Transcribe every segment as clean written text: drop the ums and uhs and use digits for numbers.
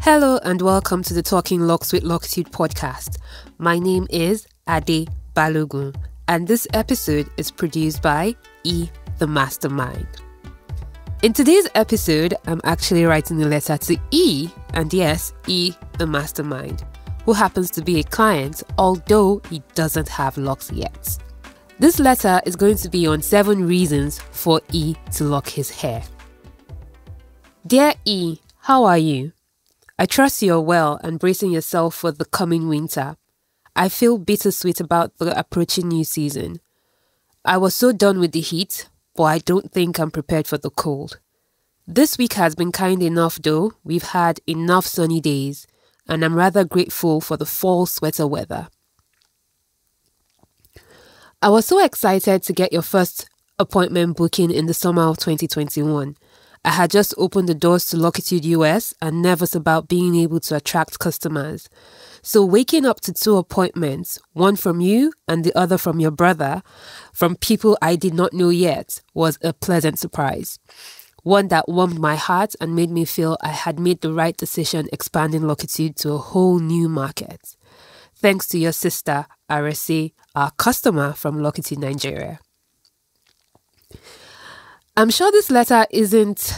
Hello and welcome to the Talking Locs with Locitude podcast. My name is Ade Balogun and this episode is produced by E the Mastermind. In today's episode, I'm actually writing a letter to E, and yes, E the Mastermind, who happens to be a client, although he doesn't have locks yet. This letter is going to be on 7 reasons for E to lock his hair. Dear E, how are you? I trust you're well and bracing yourself for the coming winter. I feel bittersweet about the approaching new season. I was so done with the heat, but I don't think I'm prepared for the cold. This week has been kind enough though. We've had enough sunny days, and I'm rather grateful for the fall sweater weather. I was so excited to get your first appointment booking in the summer of 2021. I had just opened the doors to Locitude US and nervous about being able to attract customers. So waking up to 2 appointments, one from you and the other from your brother, from people I did not know yet, was a pleasant surprise. One that warmed my heart and made me feel I had made the right decision expanding Locitude to a whole new market. Thanks to your sister, RSA, our customer from Locitude, Nigeria. I'm sure this letter isn't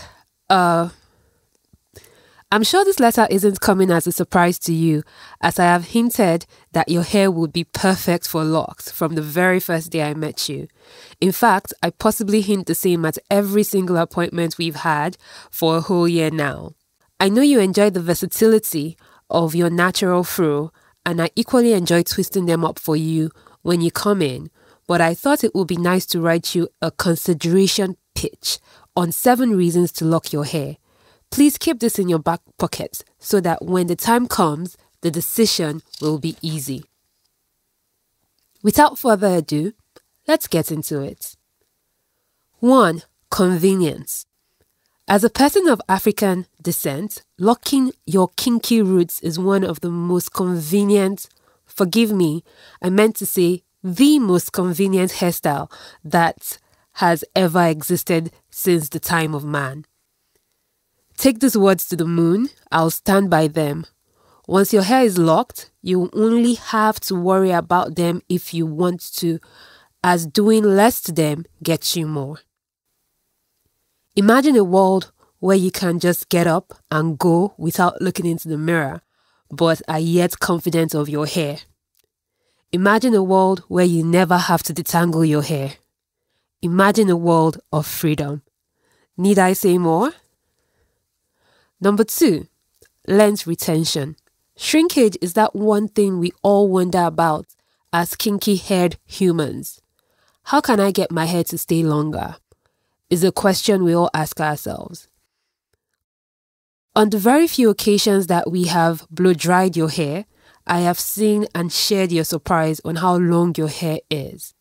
coming as a surprise to you, as I have hinted that your hair would be perfect for locks from the very first day I met you. In fact, I possibly hint the same at every single appointment we've had for a whole year now. I know you enjoy the versatility of your natural fro, and I equally enjoy twisting them up for you when you come in, but I thought it would be nice to write you a consideration pitch on 7 reasons to lock your hair. Please keep this in your back pocket so that when the time comes, the decision will be easy. Without further ado, let's get into it. 1. Convenience. As a person of African descent, locking your kinky roots is one of the most convenient, forgive me, I meant to say the most convenient hairstyle that has ever existed since the time of man. Take these words to the moon, I'll stand by them. Once your hair is locked, you only have to worry about them if you want to, as doing less to them gets you more. Imagine a world where you can just get up and go without looking into the mirror, but are yet confident of your hair. Imagine a world where you never have to detangle your hair. Imagine a world of freedom. Need I say more? Number 2, length retention. Shrinkage is that one thing we all wonder about as kinky-haired humans. How can I get my hair to stay longer? Is a question we all ask ourselves. On the very few occasions that we have blow-dried your hair, I have seen and shared your surprise on how long your hair is.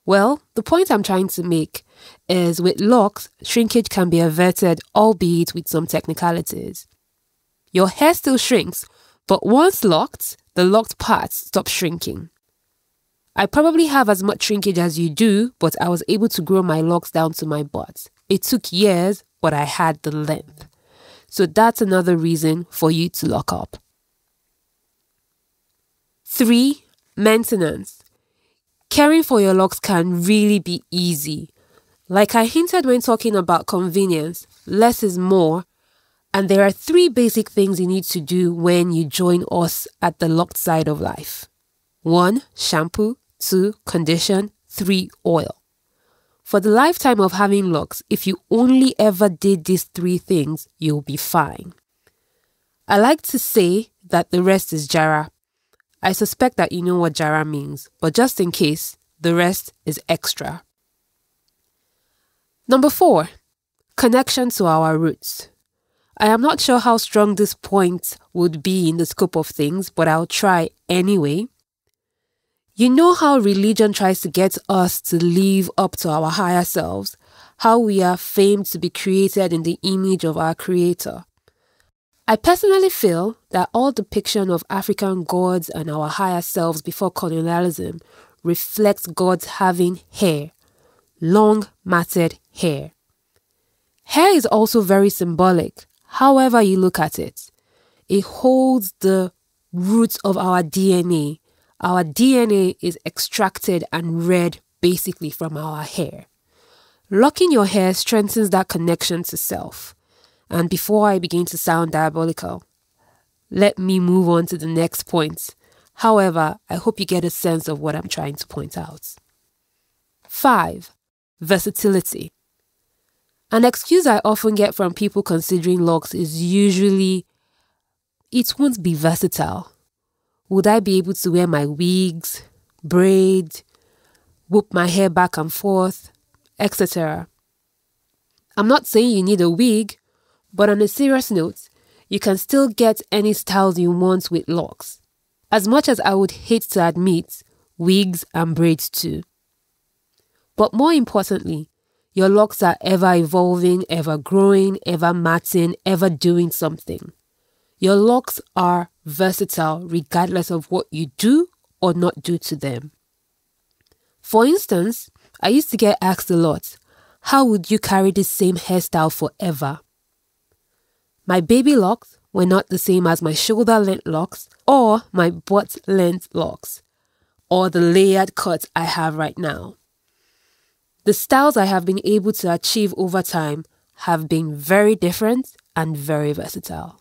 Well, the point I'm trying to make is with locks, shrinkage can be averted, albeit with some technicalities. Your hair still shrinks, but once locked, the locked parts stop shrinking. I probably have as much shrinkage as you do, but I was able to grow my locks down to my butt. It took years, but I had the length. So that's another reason for you to lock up. 3. Maintenance. Caring for your locks can really be easy. Like I hinted when talking about convenience, less is more, and there are 3 basic things you need to do when you join us at the locked side of life. 1. Shampoo. 2. Condition. 3. Oil. For the lifetime of having locks, if you only ever did these 3 things, you'll be fine. I like to say that the rest is jara. I suspect that you know what jara means, but just in case, the rest is extra. Number 4, connection to our roots. I am not sure how strong this point would be in the scope of things, but I'll try anyway. You know how religion tries to get us to live up to our higher selves, how we are famed to be created in the image of our Creator. I personally feel that all depiction of African gods and our higher selves before colonialism reflects gods having hair, long matted hair. Hair is also very symbolic, however you look at it. It holds the roots of our DNA. Our DNA is extracted and read basically from our hair. Locking your hair strengthens that connection to self. And before I begin to sound diabolical, let me move on to the next point. However, I hope you get a sense of what I'm trying to point out. 5. Versatility. An excuse I often get from people considering locks is usually, it won't be versatile. Would I be able to wear my wigs, braid, whoop my hair back and forth, etc.? I'm not saying you need a wig, but on a serious note, you can still get any styles you want with locks. As much as I would hate to admit, wigs and braids too. But more importantly, your locks are ever evolving, ever growing, ever matting, ever doing something. Your locks are versatile regardless of what you do or not do to them. For instance, I used to get asked a lot, how would you carry the same hairstyle forever? My baby locks were not the same as my shoulder length locks or my butt length locks or the layered cut I have right now. The styles I have been able to achieve over time have been very different and very versatile.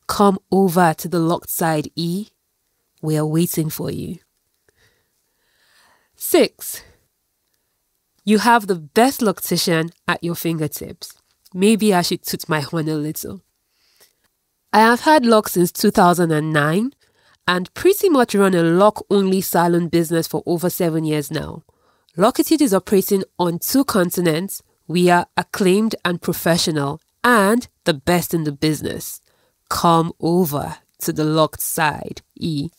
Come over to the locked side, E. We are waiting for you. 6. You have the best loctician at your fingertips. Maybe I should toot my horn a little. I have had locks since 2009 and pretty much run a lock-only salon business for over 7 years now. Locitude is operating on 2 continents. We are acclaimed and professional and the best in the business. Come over to the locked side, E.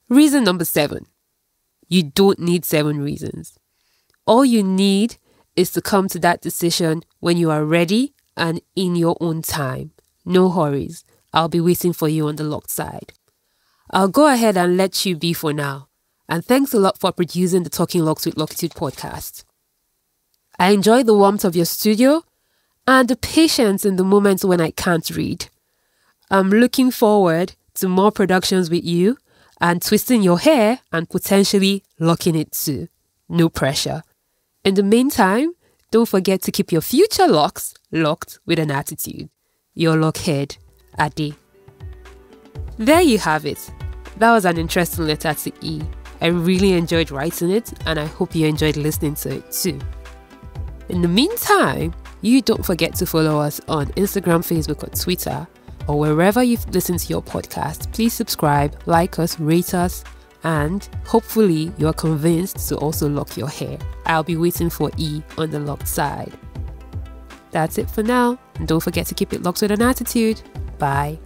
Reason number 7. You don't need 7 reasons. All you need is to come to that decision when you are ready and in your own time. No hurries. I'll be waiting for you on the locked side. I'll go ahead and let you be for now. And thanks a lot for producing the Talking Locs with Locitude podcast. I enjoy the warmth of your studio and the patience in the moments when I can't read. I'm looking forward to more productions with you and twisting your hair and potentially locking it too. No pressure. In the meantime, don't forget to keep your future locks locked with an attitude. Your lockhead, Ade. There you have it. That was an interesting letter to E. I really enjoyed writing it and I hope you enjoyed listening to it too. In the meantime, you don't forget to follow us on Instagram, Facebook, or Twitter, or wherever you've listened to your podcast. Please subscribe, like us, rate us, and hopefully you are convinced to also lock your hair. I'll be waiting for E on the locked side. That's it for now, and don't forget to keep it locked with an attitude. Bye.